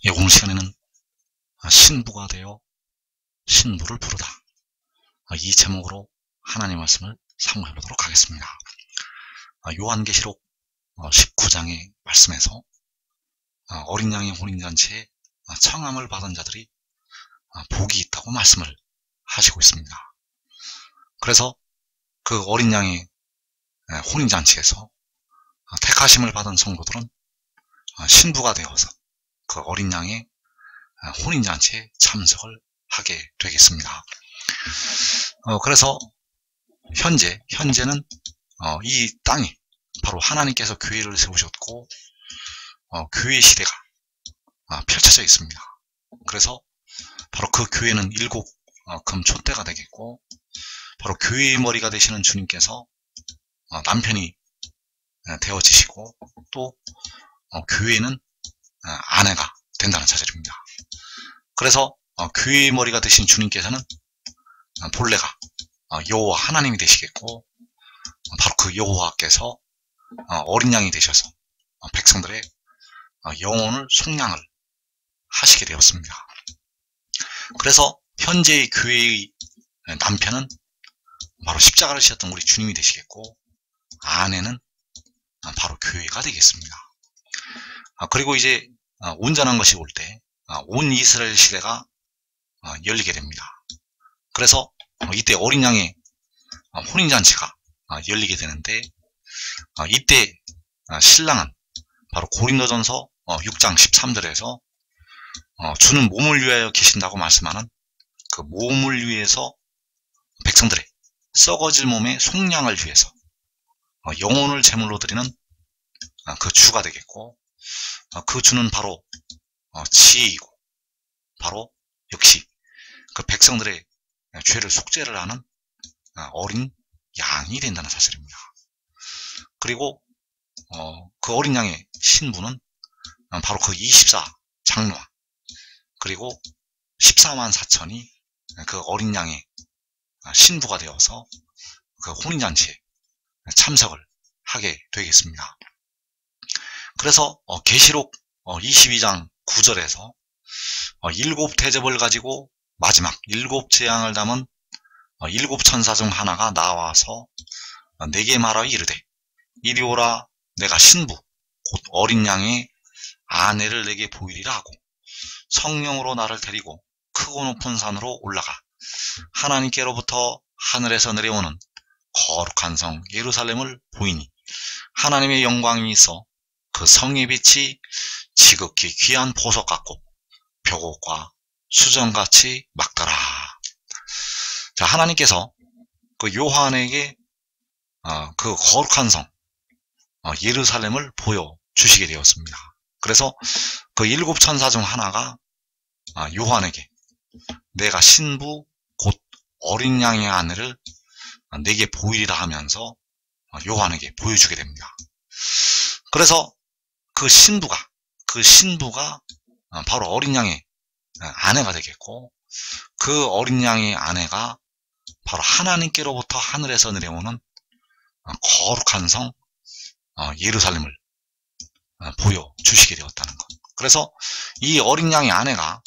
예, 오늘 시간에는 신부가 되어 신부를 부르다, 이 제목으로 하나님 말씀을 사모해 보도록 하겠습니다. 요한계시록 19장의 말씀에서 어린 양의 혼인잔치에 청함을 받은 자들이 복이 있다고 말씀을 하시고 있습니다. 그래서 그 어린 양의 혼인잔치에서 택하심을 받은 성도들은 신부가 되어서 그 어린 양의 혼인잔치에 참석을 하게 되겠습니다. 그래서 현재는 이 땅이 바로 하나님께서 교회를 세우셨고 교회 시대가 펼쳐져 있습니다. 그래서 바로 그 교회는 일곱 금촛대가 되겠고, 바로 교회의 머리가 되시는 주님께서 남편이 되어지시고, 또 교회는 아내가 된다는 사실입니다. 그래서 교회의 머리가 되신 주님께서는 본래가 여호와 하나님이 되시겠고, 바로 그 여호와께서 어린 양이 되셔서 백성들의 영혼을 속량을 하시게 되었습니다. 그래서 현재의 교회의 남편은 바로 십자가를 지셨던 우리 주님이 되시겠고, 아내는 바로 교회가 되겠습니다. 그리고 이제 온전한 것이 올 때 온 이스라엘 시대가 열리게 됩니다. 그래서 이때 어린 양의 혼인잔치가 열리게 되는데, 이때 신랑은 바로 고린도전서 6장 13절에서 주는 몸을 위하여 계신다고 말씀하는 그 몸을 위해서 백성들의 썩어질 몸의 속량을 위해서 영혼을 제물로 드리는 그 주가 되겠고, 그 주는 바로 지혜이고, 바로 역시 그 백성들의 죄를 속죄를 하는 어린 양이 된다는 사실입니다. 그리고 그 어린 양의 신부는 바로 그 24장로와 그리고 14만 4천이 그 어린 양의 신부가 되어서 그 혼인잔치에 참석을 하게 되겠습니다. 그래서 계시록 22장 9절에서 일곱 대접을 가지고 마지막 일곱 재앙을 담은 일곱 천사 중 하나가 나와서 내게 말하여 이르되, 이리 오라, 내가 신부 곧 어린 양의 아내를 내게 보이리라 하고 성령으로 나를 데리고 크고 높은 산으로 올라가 하나님께로부터 하늘에서 내려오는 거룩한 성 예루살렘을 보이니 하나님의 영광이 있어 그 성의 빛이 지극히 귀한 보석 같고 벽옥과 수정같이 막더라. 자, 하나님께서 그 요한에게 그 거룩한 성 예루살렘을 보여주시게 되었습니다. 그래서 그 일곱 천사 중 하나가 요한에게 내가 신부 곧 어린 양의 아내를 내게 보이리라 하면서 요한에게 보여주게 됩니다. 그래서 그 신부가 바로 어린 양의 아내가 되겠고, 그 어린 양의 아내가 바로 하나님께로부터 하늘에서 내려오는 거룩한 성 예루살렘을 보여주시게 되었다는 것. 그래서 이 어린 양의 아내가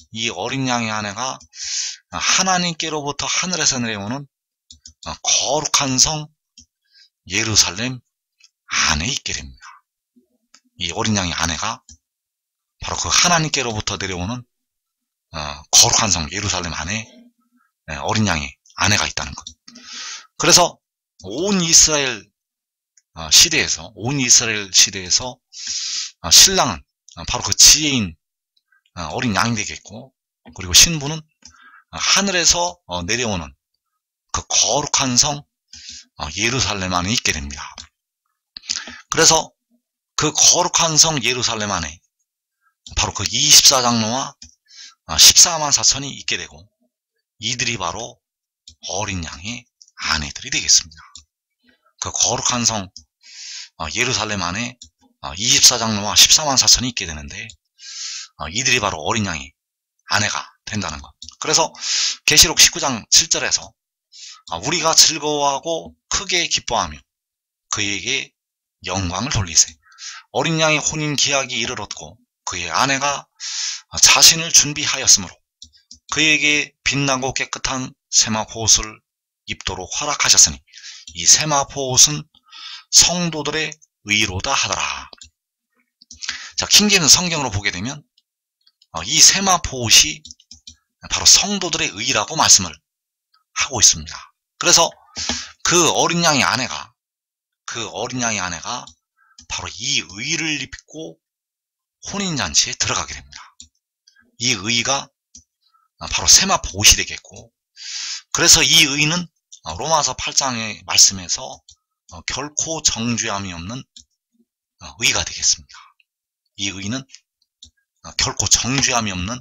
하나님께로부터 하늘에서 내려오는 거룩한 성 예루살렘 안에 있게 됩니다. 이 어린 양의 아내가 바로 그 하나님께로부터 내려오는 거룩한 성 예루살렘 안에 어린 양의 아내가 있다는 것. 그래서 온 이스라엘 시대에서 신랑은 바로 그 지혜인 어린 양이 되겠고, 그리고 신부는 하늘에서 내려오는 그 거룩한 성 예루살렘 안에 있게 됩니다. 그래서 그 거룩한 성 예루살렘 안에 바로 그 24장로와 14만 4천이 있게 되고, 이들이 바로 어린 양의 아내들이 되겠습니다. 그 거룩한 성 예루살렘 안에 24장로와 14만 4천이 있게 되는데, 이들이 바로 어린 양의 아내가 된다는 것. 그래서 계시록 19장 7절에서 우리가 즐거워하고 크게 기뻐하며 그에게 영광을 돌리세. 어린 양의 혼인 기약이 이르렀고 그의 아내가 자신을 준비하였으므로 그에게 빛나고 깨끗한 세마포옷을 입도록 허락하셨으니 이 세마포옷은 성도들의 의로다 하더라. 자, 킹제임스 성경으로 보게 되면 이 세마포옷이 바로 성도들의 의라고 말씀을 하고 있습니다. 그래서 그 어린 양의 아내가 바로 이 의를 입고 혼인잔치에 들어가게 됩니다. 이 의가 바로 세마포옷이 되겠고, 그래서 이 의는 로마서 8장의 말씀에서 결코 정죄함이 없는 의가 되겠습니다. 이 의는 결코 정죄함이 없는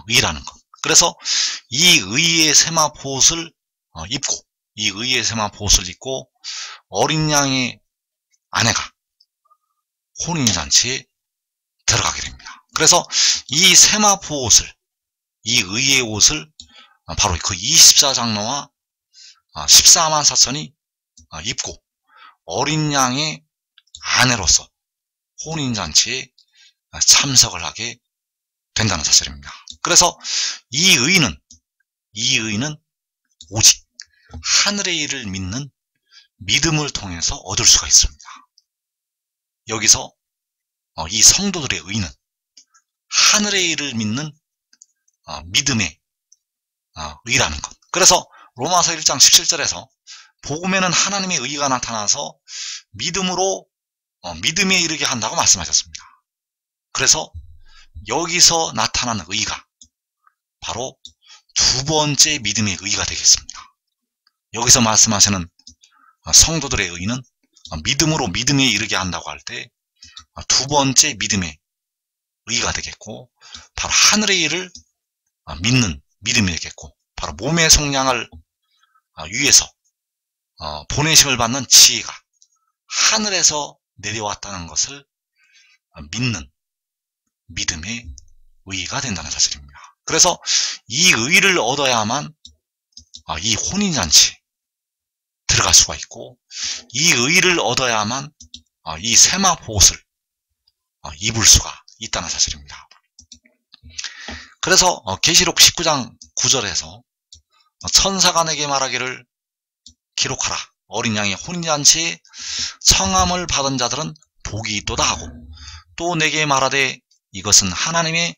의라는 것. 그래서 이 의의 세마포옷을 입고 어린 양의 아내가 혼인잔치에 들어가게 됩니다. 그래서 이 세마포옷을, 이 의의 옷을 바로 그 24장로와 14만 사천이 입고 어린 양의 아내로서 혼인잔치에 참석을 하게 된다는 사실입니다. 그래서 이 의는 오직 하늘의 일을 믿는 믿음을 통해서 얻을 수가 있습니다. 여기서 이 성도들의 의는 하늘의 일을 믿는 믿음의 의라는 것. 그래서 로마서 1장 17절에서 복음에는 하나님의 의가 나타나서 믿음으로 믿음에 이르게 한다고 말씀하셨습니다. 그래서 여기서 나타나는 의가 바로 두 번째 믿음의 의가 되겠습니다. 여기서 말씀하시는 성도들의 의는 믿음으로 믿음에 이르게 한다고 할 때 두 번째 믿음의 의가 되겠고, 바로 하늘의 일을 믿는 믿음이 되겠고, 바로 몸의 속량을 위해서 보내심을 받는 지혜가 하늘에서 내려왔다는 것을 믿는 믿음의 의가 된다는 사실입니다. 그래서 이 의를 얻어야만 이 혼인잔치 들어갈 수가 있고, 이 의를 얻어야만 이 세마포옷을 입을 수가 있다는 사실입니다. 그래서 계시록 19장 9절에서 천사가 내게 말하기를 기록하라. 어린 양의 혼인잔치에 청함을 받은 자들은 복이 있도다 하고, 또 내게 말하되 이것은 하나님의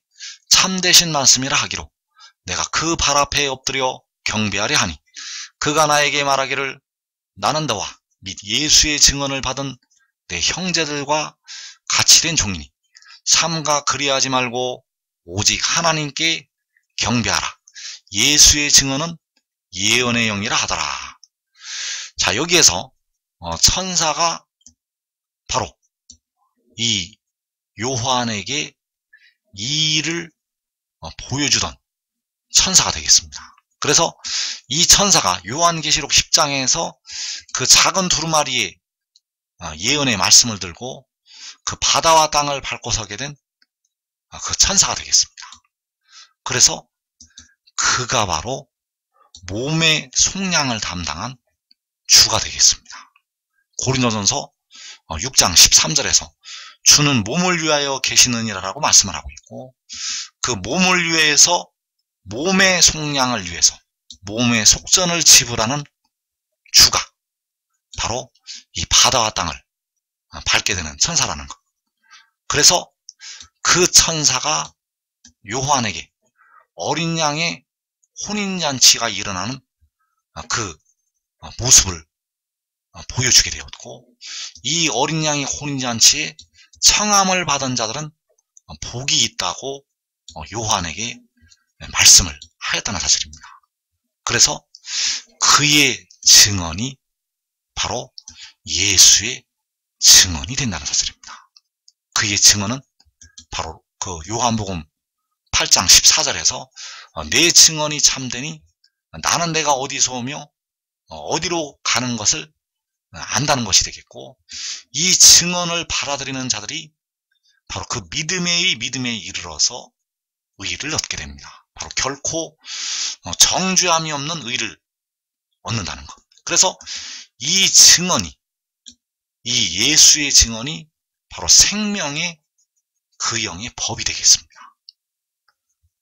참되신 말씀이라 하기로 내가 그 발 앞에 엎드려 경배하려 하니, 그가 나에게 말하기를 나는 너와 및 예수의 증언을 받은 내 형제들과 같이 된 종이니 삼가 그리하지 말고 오직 하나님께 경배하라. 예수의 증언은 예언의 영이라 하더라. 자, 여기에서 천사가 바로 이 요한에게 이 일을 보여주던 천사가 되겠습니다. 그래서 이 천사가 요한계시록 10장에서 그 작은 두루마리의 예언의 말씀을 들고 그 바다와 땅을 밟고 서게 된 그 천사가 되겠습니다. 그래서 그가 바로 몸의 속량을 담당한 주가 되겠습니다. 고린도전서 6장 13절에서 주는 몸을 위하여 계시느니라라고 말씀을 하고 있고, 그 몸을 위해서, 몸의 속량을 위해서, 몸의 속전을 지불하는 주가 바로 이 바다와 땅을 밟게 되는 천사라는 것. 그래서 그 천사가 요한에게 어린 양의 혼인잔치가 일어나는 그 모습을 보여주게 되었고, 이 어린 양의 혼인잔치에 청함을 받은 자들은 복이 있다고 요한에게 말씀을 하였다는 사실입니다. 그래서 그의 증언이 바로 예수의 증언이 된다는 사실입니다. 그의 증언은 바로 그 요한복음 8장 14절에서 내 증언이 참되니 나는 내가 어디서 오며 어디로 가는 것을 안다는 것이 되겠고, 이 증언을 받아들이는 자들이 바로 그 믿음에 이르러서 의를 얻게 됩니다. 바로 결코 정죄함이 없는 의를 얻는다는 것. 그래서 이 증언이, 이 예수의 증언이 바로 생명의 그 영의 법이 되겠습니다.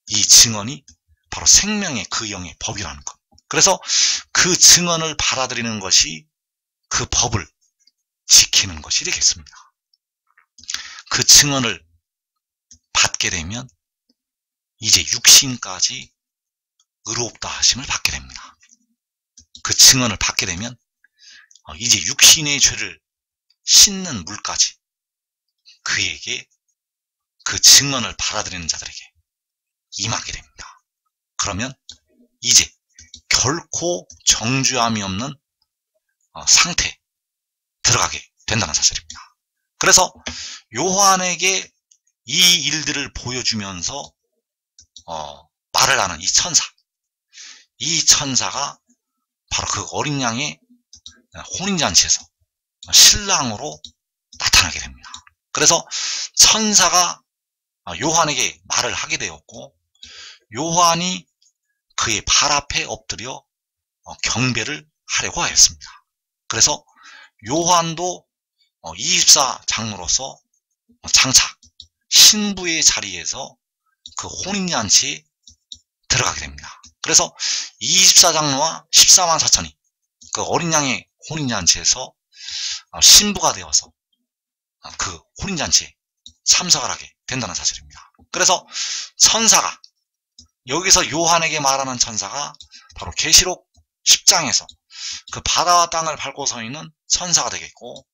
이 증언이 바로 생명의 그 영의 법이라는 것. 그래서 그 증언을 받아들이는 것이 그 법을 지키는 것이 되겠습니다. 그 증언을 받게 되면 이제 육신까지 의롭다 하심을 받게 됩니다. 그 증언을 받게 되면 이제 육신의 죄를 씻는 물까지 그에게 그 증언을 받아들이는 자들에게 임하게 됩니다. 그러면 이제 결코 정죄함이 없는 상태에 들어가게 된다는 사실입니다. 그래서 요한에게 이 일들을 보여주면서 말을 하는 이 천사가 바로 그 어린 양의 혼인잔치에서 신랑으로 나타나게 됩니다. 그래서 천사가 요한에게 말을 하게 되었고, 요한이 그의 발 앞에 엎드려 경배를 하려고 하였습니다. 그래서 요한도 24장로로서 장차 신부의 자리에서 그 혼인잔치에 들어가게 됩니다. 그래서 24장로와 14만 4천이 그 어린 양의 혼인잔치에서 신부가 되어서 그 혼인잔치에 참석을 하게 된다는 사실입니다. 그래서 천사가, 여기서 요한에게 말하는 천사가 바로 계시록 10장에서 그 바다와 땅을 밟고 서 있는 천사가 되겠고,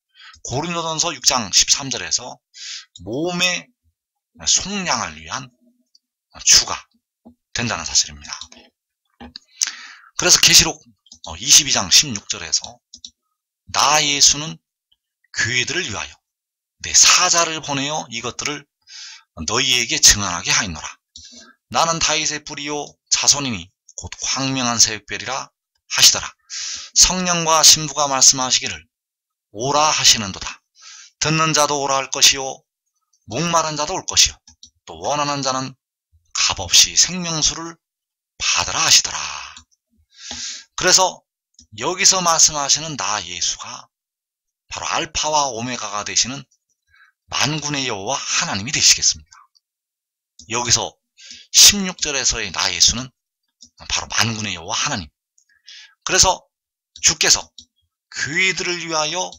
고린도전서 6장 13절에서 몸의 속량을 위한 주가 된다는 사실입니다. 그래서 계시록 22장 16절에서 나 예수는 교회들을 위하여 내 사자를 보내어 이것들을 너희에게 증언하게 하였노라. 나는 다윗의 뿌리요 자손이니 곧 광명한 새벽별이라 하시더라. 성령과 신부가 말씀하시기를 오라 하시는도다. 듣는 자도 오라 할 것이요 목마른 자도 올 것이요 또 원하는 자는 값없이 생명수를 받으라 하시더라. 그래서 여기서 말씀하시는 나 예수가 바로 알파와 오메가가 되시는 만군의 여호와 하나님이 되시겠습니다. 여기서 16절에서의 나 예수는 바로 만군의 여호와 하나님. 그래서 주께서 교회들을 위하여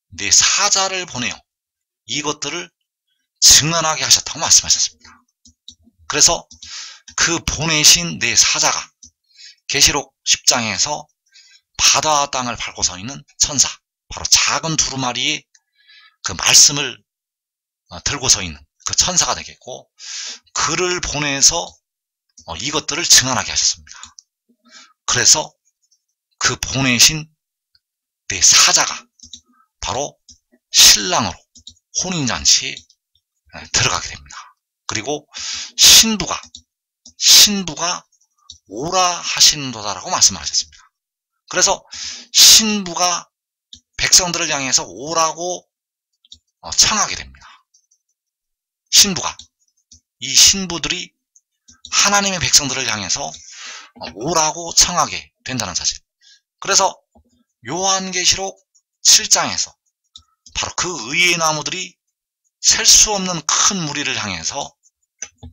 내 사자를 보내어 이것들을 증언하게 하셨다고 말씀하셨습니다. 그래서 그 보내신 내 사자가 계시록 10장에서 바다와 땅을 밟고 서 있는 천사, 바로 작은 두루마리의 그 말씀을 들고 서 있는 그 천사가 되겠고, 그를 보내서 이것들을 증언하게 하셨습니다. 그래서 그 보내신 내 사자가 바로 신랑으로 혼인잔치에 들어가게 됩니다. 그리고 신부가 오라 하신도다라고 말씀하셨습니다. 그래서 신부가 백성들을 향해서 오라고 청하게 됩니다. 이 신부들이 하나님의 백성들을 향해서 오라고 청하게 된다는 사실. 그래서 요한계시록 7장에서 바로 그 의의 나무들이 셀 수 없는 큰 무리를 향해서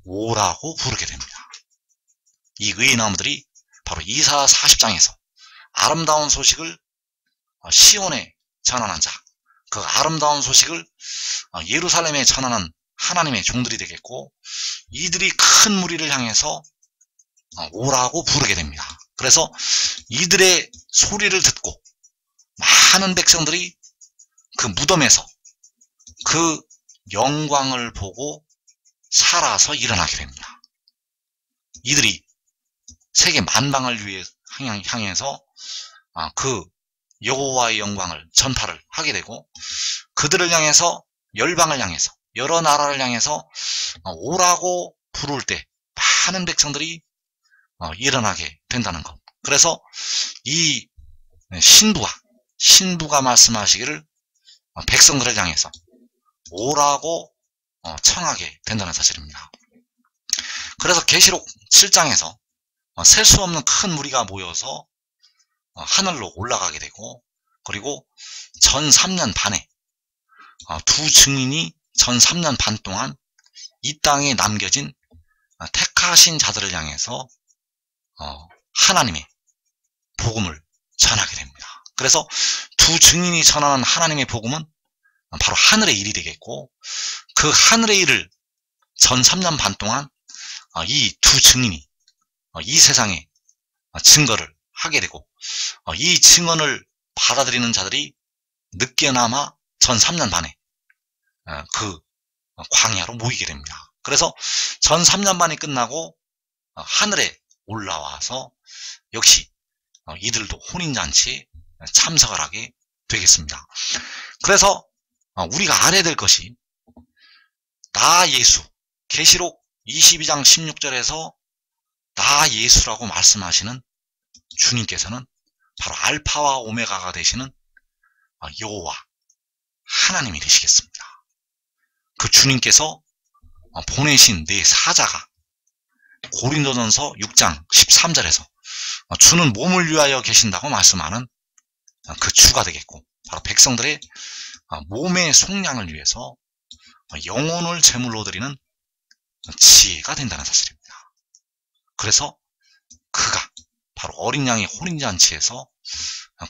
오라고 부르게 됩니다. 이 의의 나무들이 바로 이사야 40장에서 아름다운 소식을 시온에 전하는 자, 그 아름다운 소식을 예루살렘에 전하는 하나님의 종들이 되겠고, 이들이 큰 무리를 향해서 오라고 부르게 됩니다. 그래서 이들의 소리를 듣고 많은 백성들이 그 무덤에서 그 영광을 보고 살아서 일어나게 됩니다. 이들이 세계 만방을 위해 향해서 그 여호와의 영광을 전파를 하게 되고, 그들을 향해서 열방을 향해서 여러 나라를 향해서 오라고 부를 때 많은 백성들이 일어나게 된다는 것. 그래서 이 신부가 말씀하시기를 백성들을 향해서 오라고 청하게 된다는 사실입니다. 그래서 계시록 7장에서 셀 수 없는 큰 무리가 모여서 하늘로 올라가게 되고, 그리고 전 3년 반에 두 증인이 전 3년 반 동안 이 땅에 남겨진 택하신 자들을 향해서 하나님의 복음을 전하게 됩니다. 그래서 두 증인이 전하는 하나님의 복음은 바로 하늘의 일이 되겠고, 그 하늘의 일을 전 3년 반 동안 이 두 증인이 이 세상에 증거를 하게 되고, 이 증언을 받아들이는 자들이 늦게나마 전 3년 반에 그 광야로 모이게 됩니다. 그래서 전 3년 반이 끝나고 하늘에 올라와서 역시 이들도 혼인잔치에 참석을 하게 되겠습니다. 그래서 우리가 알아야 될 것이, 나 예수, 계시록 22장 16절에서 나 예수라고 말씀하시는 주님께서는 바로 알파와 오메가가 되시는 여호와 하나님이 되시겠습니다. 그 주님께서 보내신 내 사자가 고린도전서 6장 13절에서 주는 몸을 위하여 계신다고 말씀하는 그 주가 되겠고, 바로 백성들의 몸의 속량을 위해서 영혼을 제물로 드리는 지혜가 된다는 사실입니다. 그래서 그가 바로 어린 양의 혼인잔치에서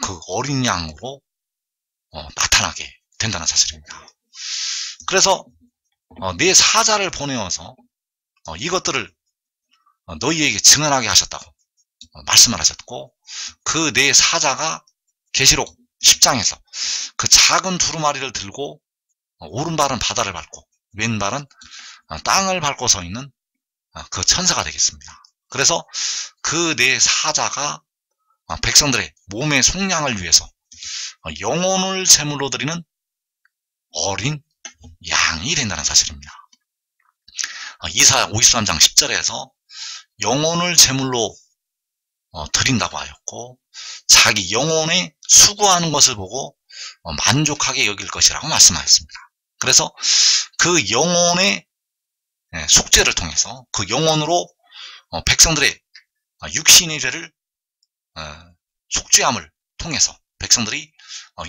그 어린 양으로 나타나게 된다는 사실입니다. 그래서 내 사자를 보내어서 이것들을 너희에게 증언하게 하셨다고 말씀을 하셨고, 그 내 사자가 계시록 10장에서 그 작은 두루마리를 들고 오른발은 바다를 밟고 왼발은 땅을 밟고 서 있는 그 천사가 되겠습니다. 그래서 그 내 사자가 백성들의 몸의 속량을 위해서 영혼을 제물로 드리는 어린 양이 된다는 사실입니다. 이사야 53장 10절에서 영혼을 제물로 드린다고 하였고, 자기 영혼에 수고하는 것을 보고 만족하게 여길 것이라고 말씀하였습니다. 그래서 그 영혼의 속죄를 통해서, 그 영혼으로 백성들의 육신의 죄를 속죄함을 통해서 백성들이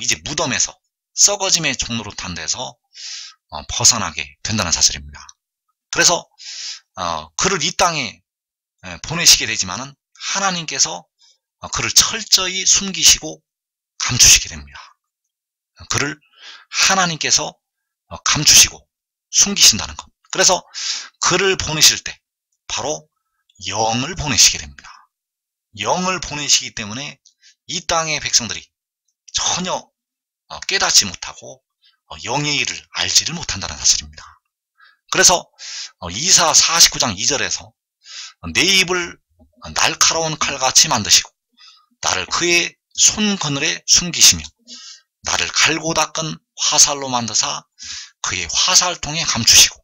이제 무덤에서 썩어짐의 종로로 탄 데서 벗어나게 된다는 사실입니다. 그래서 그를 이 땅에 보내시게 되지만은 하나님께서 그를 철저히 숨기시고 감추시게 됩니다. 그를 하나님께서 감추시고 숨기신다는 것. 그래서 그를 보내실 때 바로 영을 보내시게 됩니다. 영을 보내시기 때문에 이 땅의 백성들이 전혀 깨닫지 못하고 영의 일을 알지를 못한다는 사실입니다. 그래서 이사 49장 2절에서 내 입을 날카로운 칼같이 만드시고 나를 그의 손 그늘에 숨기시며 나를 갈고 닦은 화살로 만드사 그의 화살통에 감추시고,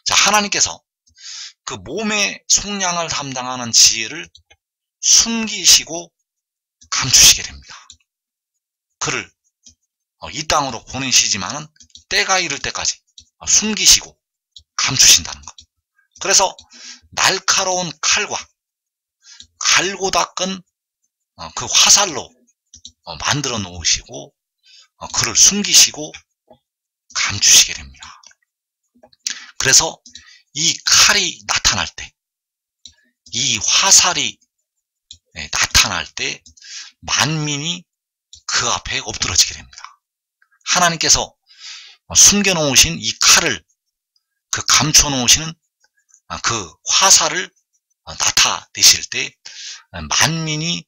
자, 하나님께서 그 몸의 속량을 담당하는 지혜를 숨기시고 감추시게 됩니다. 그를 이 땅으로 보내시지만은 때가 이를 때까지 숨기시고 감추신다는 것. 그래서 날카로운 칼과 갈고 닦은 그 화살로 만들어 놓으시고 그를 숨기시고 감추시게 됩니다. 그래서 이 칼이 나타날 때, 이 화살이 나타날 때 만민이 그 앞에 엎드러지게 됩니다. 하나님께서 숨겨놓으신 이 칼을, 그 감춰놓으시는 그 화살을 나타내실 때 만민이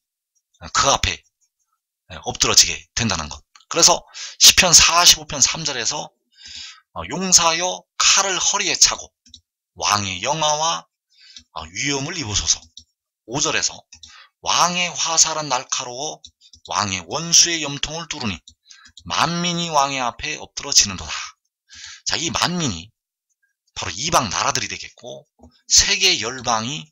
그 앞에 엎드러지게 된다는 것. 그래서 시편 45편 3절에서 용사여 칼을 허리에 차고 왕의 영화와 위엄을 입으소서. 5절에서 왕의 화살은 날카로워 왕의 원수의 염통을 뚫으니 만민이 왕의 앞에 엎드러지는도다. 자, 이 만민이 바로 이방 나라들이 되겠고 세계 열방이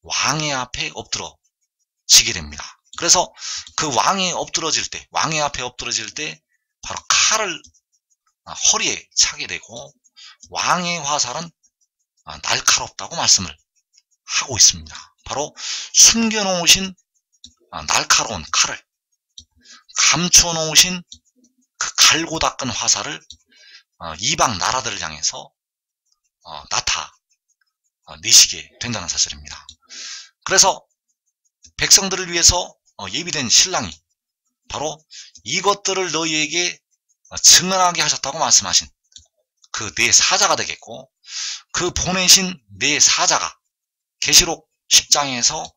왕의 앞에 엎드러지게 됩니다. 그래서 그 왕이 엎드러질 때, 왕의 앞에 엎드러질 때 바로 칼을 허리에 차게 되고 왕의 화살은 날카롭다고 말씀을 하고 있습니다. 바로 숨겨놓으신 날카로운 칼을, 감춰놓으신 그 갈고 닦은 화살을 이방 나라들을 향해서 나타내시게 된다는 사실입니다. 그래서 백성들을 위해서 예비된 신랑이 바로 이것들을 너희에게 증언하게 하셨다고 말씀하신 그 내 사자가 되겠고, 그 보내신 내 사자가 계시록 10장에서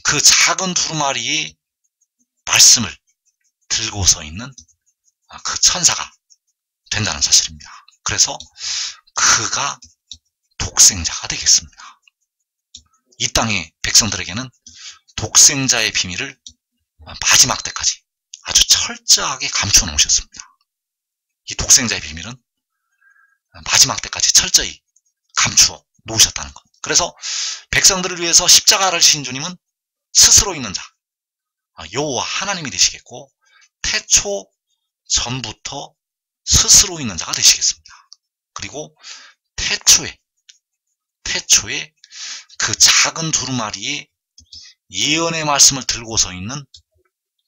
그 작은 두루마리의 말씀을 들고서 있는 그 천사가 된다는 사실입니다. 그래서 그가 독생자가 되겠습니다. 이 땅의 백성들에게는 독생자의 비밀을 마지막 때까지 아주 철저하게 감춰 놓으셨습니다. 이 독생자의 비밀은 마지막 때까지 철저히 감추어 놓으셨다는 것. 그래서 백성들을 위해서 십자가를 지신 주님은 스스로 있는 자, 여호와 하나님이 되시겠고, 태초 전부터 스스로 있는 자가 되시겠습니다. 그리고 태초에 그 작은 두루마리의 예언의 말씀을 들고서 있는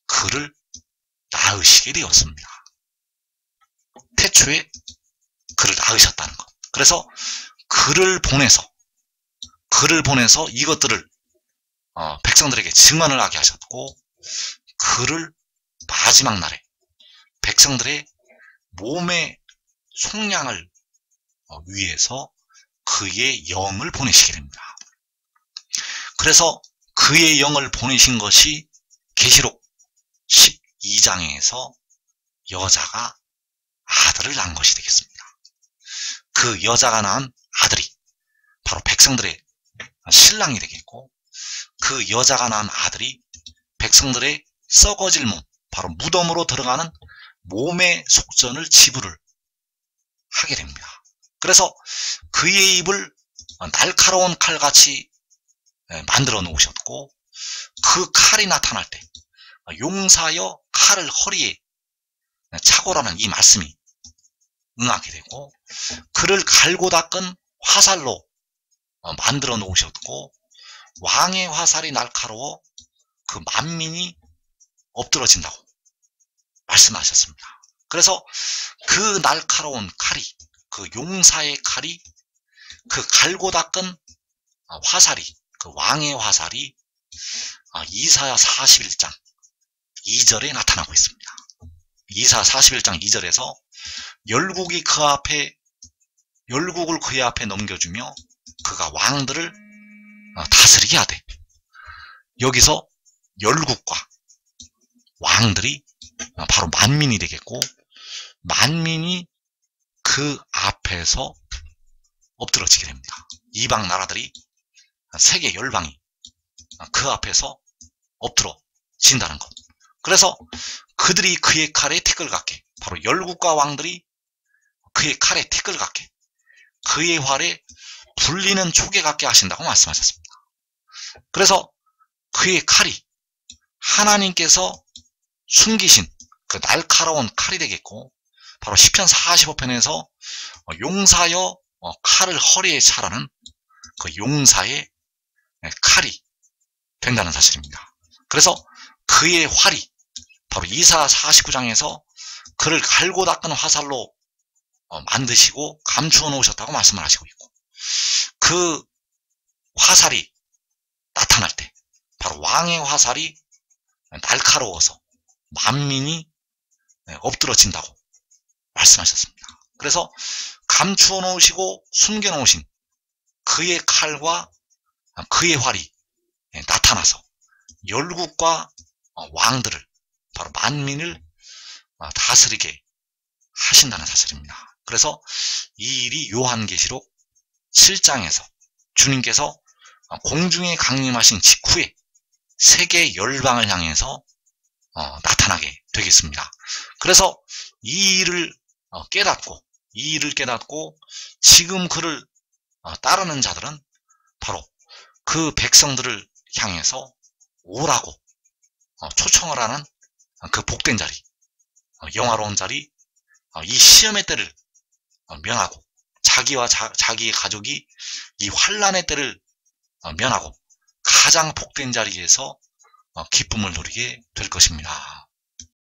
그를 낳으시게 되었습니다. 태초에 그를 낳으셨다는 것. 그래서 그를 보내서 이것들을 백성들에게 증언을 하게 하셨고, 그를 마지막 날에 백성들의 몸의 속량을 위해서 그의 영을 보내시게 됩니다. 그래서 그의 영을 보내신 것이 계시록 12장에서 여자가 아들을 낳은 것이 되겠습니다. 그 여자가 낳은 아들이 바로 백성들의 신랑이 되겠고, 그 여자가 낳은 아들이 백성들의 썩어질 몸, 바로 무덤으로 들어가는 몸의 속전을 지불을 하게 됩니다. 그래서 그의 입을 날카로운 칼같이 만들어 놓으셨고, 그 칼이 나타날 때 용사여 칼을 허리에 차고라는 이 말씀이 응하게 되고, 그를 갈고 닦은 화살로 만들어 놓으셨고, 왕의 화살이 날카로워 그 만민이 엎드러진다고 말씀하셨습니다. 그래서 그 날카로운 칼이, 그 용사의 칼이, 그 갈고 닦은 화살이, 그 왕의 화살이 이사야 41장 2절에 나타나고 있습니다. 이사야 41장 2절에서 열국을 그의 앞에 넘겨주며 그가 왕들을 다스리게 하되, 여기서 열국과 왕들이 바로 만민이 되겠고, 만민이 그 앞에서 엎드러지게 됩니다. 이방 나라들이, 세계 열방이 그 앞에서 엎드러진다는 것. 그래서 그들이 그의 칼에 티끌 같게, 바로 열국과 왕들이 그의 칼에 티끌 같게, 그의 활에 불리는 초계 같게 하신다고 말씀하셨습니다. 그래서 그의 칼이 하나님께서 숨기신 그 날카로운 칼이 되겠고, 바로 시편 45편에서 용사여 칼을 허리에 차라는 그 용사의 칼이 된다는 사실입니다. 그래서 그의 활이 바로 이사야 49장에서 그를 갈고 닦은 화살로 만드시고 감추어 놓으셨다고 말씀을 하시고 있고, 그 화살이 나타날 때 바로 왕의 화살이 날카로워서 만민이 엎드러진다고 말씀하셨습니다. 그래서 감추어 놓으시고 숨겨 놓으신 그의 칼과 그의 활이 나타나서 열국과 왕들을, 바로 만민을 다스리게 하신다는 사실입니다. 그래서 이 일이 요한계시록 7장에서 주님께서 공중에 강림하신 직후에 세계 열방을 향해서 나타나게 되겠습니다. 그래서 이 일을 깨닫고 지금 그를 따르는 자들은 바로 그 백성들을 향해서 오라고 초청을 하는 그 복된 자리, 영화로운 자리, 이 시험의 때를 면하고, 자기와 자기의 가족이 이 환난의 때를 면하고 가장 복된 자리에서 기쁨을 누리게 될 것입니다.